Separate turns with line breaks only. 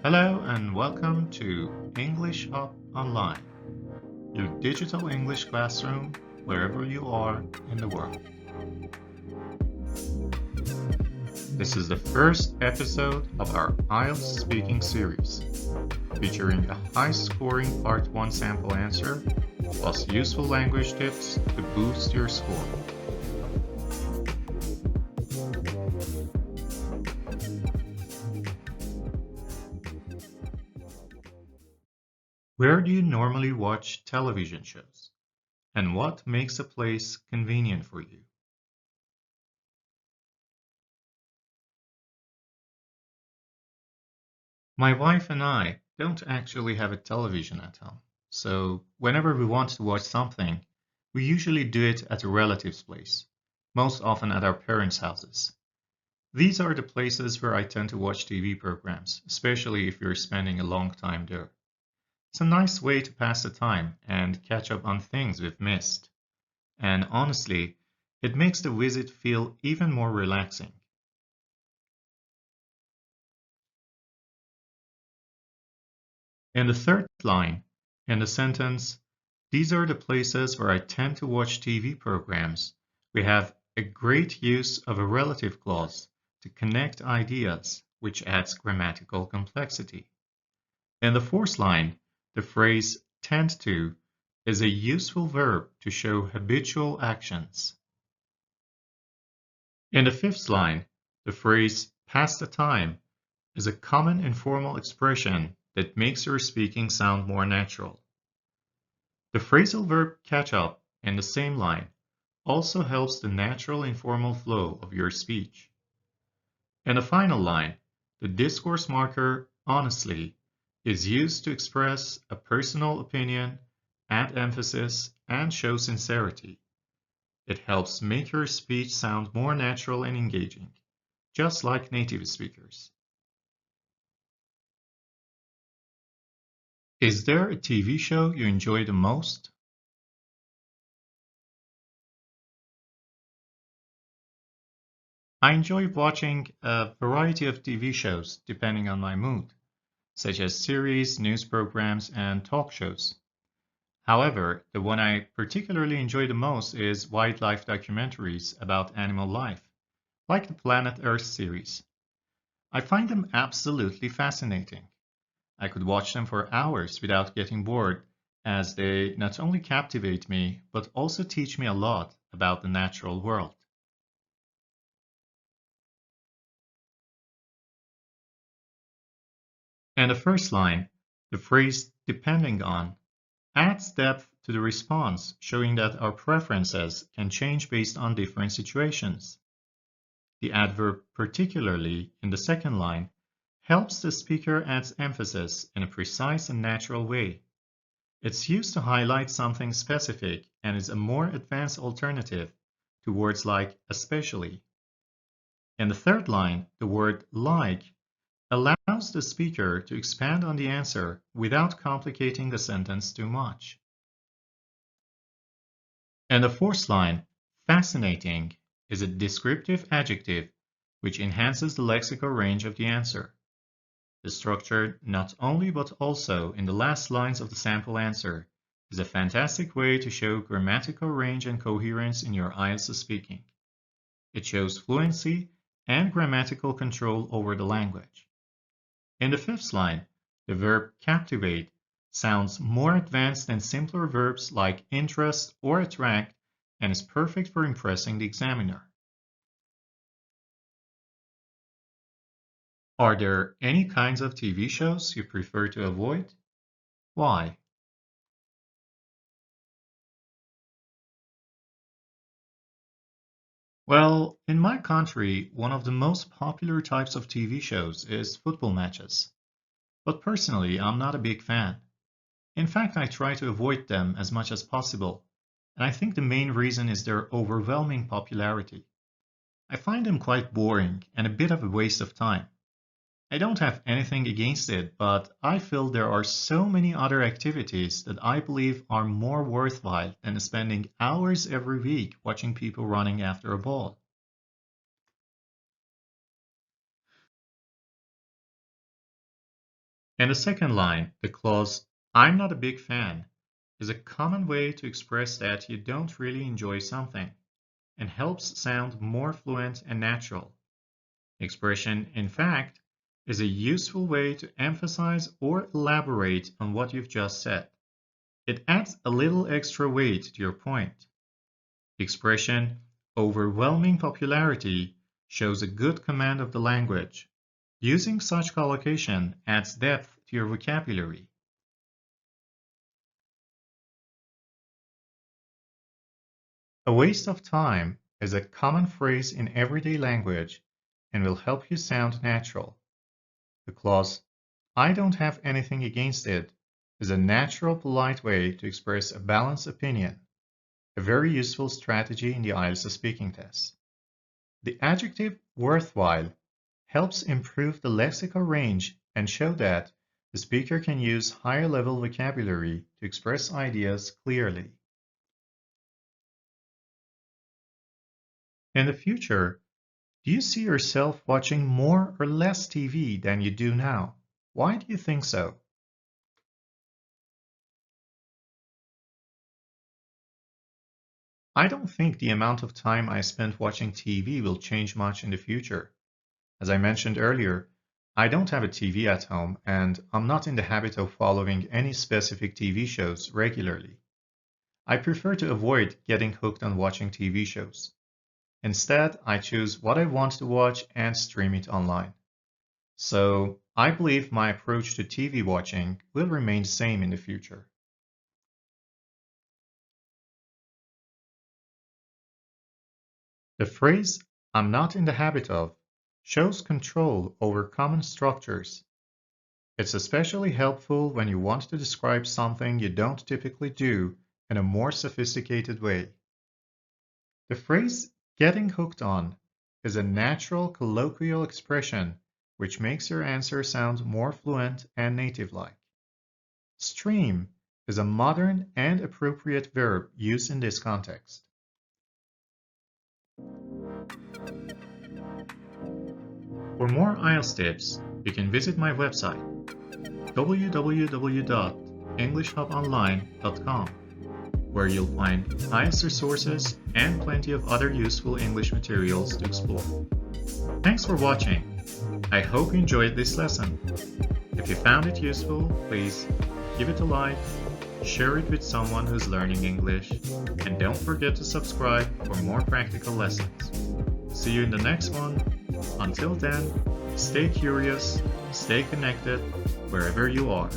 Hello and welcome to English Hub Online, your digital English classroom wherever you are in the world. This is the first episode of our IELTS Speaking series, featuring a high-scoring Part 1 sample answer plus useful language tips to boost your score. Where do you normally watch television shows? And what makes a place convenient for you? My wife and I don't actually have a television at home, so whenever we want to watch something, we usually do it at a relative's place, most often at our parents' houses. These are the places where I tend to watch TV programs, especially if you're spending a long time there. It's a nice way to pass the time and catch up on things we've missed. And honestly, it makes the visit feel even more relaxing. In the third line, in the sentence, these are the places where I tend to watch TV programs, we have a great use of a relative clause to connect ideas, which adds grammatical complexity. In the fourth line, the phrase tend to is a useful verb to show habitual actions. In the fifth line, the phrase pass the time is a common informal expression that makes your speaking sound more natural. The phrasal verb catch up in the same line also helps the natural informal flow of your speech. In the final line, the discourse marker honestly is used to express a personal opinion, add emphasis, and show sincerity. It helps make your speech sound more natural and engaging, just like native speakers. Is there a TV show you enjoy the most? I enjoy watching a variety of TV shows depending on my mood, such as series, news programs, and talk shows. However, the one I particularly enjoy the most is wildlife documentaries about animal life, like the Planet Earth series. I find them absolutely fascinating. I could watch them for hours without getting bored, as they not only captivate me, but also teach me a lot about the natural world. And the first line, the phrase depending on, adds depth to the response, showing that our preferences can change based on different situations. The adverb particularly in the second line helps the speaker add emphasis in a precise and natural way. It's used to highlight something specific and is a more advanced alternative to words like especially. In the third line, the word like allows the speaker to expand on the answer without complicating the sentence too much. And the fourth line, fascinating, is a descriptive adjective which enhances the lexical range of the answer. The structure not only but also in the last lines of the sample answer is a fantastic way to show grammatical range and coherence in your IELTS speaking. It shows fluency and grammatical control over the language. In the fifth line, the verb captivate sounds more advanced than simpler verbs like interest or attract and is perfect for impressing the examiner. Are there any kinds of TV shows you prefer to avoid? Why? Well, in my country, one of the most popular types of TV shows is football matches. But personally, I'm not a big fan. In fact, I try to avoid them as much as possible, and I think the main reason is their overwhelming popularity. I find them quite boring and a bit of a waste of time. I don't have anything against it, but I feel there are so many other activities that I believe are more worthwhile than spending hours every week watching people running after a ball. And the second line, the clause, I'm not a big fan, is a common way to express that you don't really enjoy something and helps sound more fluent and natural. The expression, in fact, is a useful way to emphasize or elaborate on what you've just said. It adds a little extra weight to your point. The expression, overwhelming popularity, shows a good command of the language. Using such collocation adds depth to your vocabulary. A waste of time is a common phrase in everyday language and will help you sound natural. The clause, I don't have anything against it, is a natural, polite way to express a balanced opinion, a very useful strategy in the IELTS speaking test. The adjective worthwhile helps improve the lexical range and show that the speaker can use higher level vocabulary to express ideas clearly. In the future, do you see yourself watching more or less TV than you do now? Why do you think so? I don't think the amount of time I spend watching TV will change much in the future. As I mentioned earlier, I don't have a TV at home and I'm not in the habit of following any specific TV shows regularly. I prefer to avoid getting hooked on watching TV shows. Instead, I choose what I want to watch and stream it online. So, I believe my approach to TV watching will remain the same in the future. The phrase, I'm not in the habit of, shows control over common structures. It's especially helpful when you want to describe something you don't typically do in a more sophisticated way. The phrase, getting hooked on, is a natural colloquial expression which makes your answer sound more fluent and native-like. Stream is a modern and appropriate verb used in this context. For more IELTS tips, you can visit my website www.englishhubonline.com, where you'll find IELTS resources and plenty of other useful English materials to explore. Thanks for watching. I hope you enjoyed this lesson. If you found it useful, please give it a like, share it with someone who's learning English, and don't forget to subscribe for more practical lessons. See you in the next one. Until then, stay curious, stay connected, wherever you are.